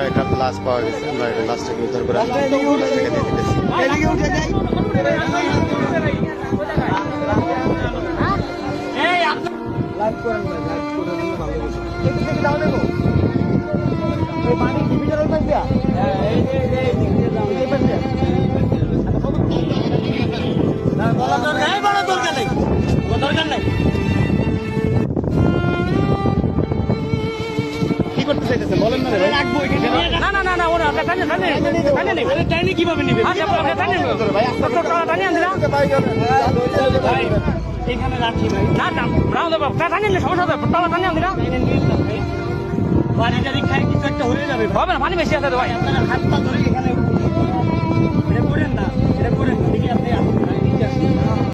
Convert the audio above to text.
একটা লাশ পাওয়া গেছে, আমরা এটা লাশটাকে উদ্ধার করে দরকার নাই। কি করতে চাইতেছেন বলেন না ভাই? রাখবো এখানে। না না না না ওরা টানে টানে কিভাবে নিবে? এখানে রাখি ভাই। না না টানে নিলে সমস্যা হবে। তালা টানে আনবি না? বাড়ি টাড়ি খাই কিছু একটা হয়ে যাবে। হবে না, পানি বেশি আছে তো ভাই। আপনারা হাত পা ধরে এখানে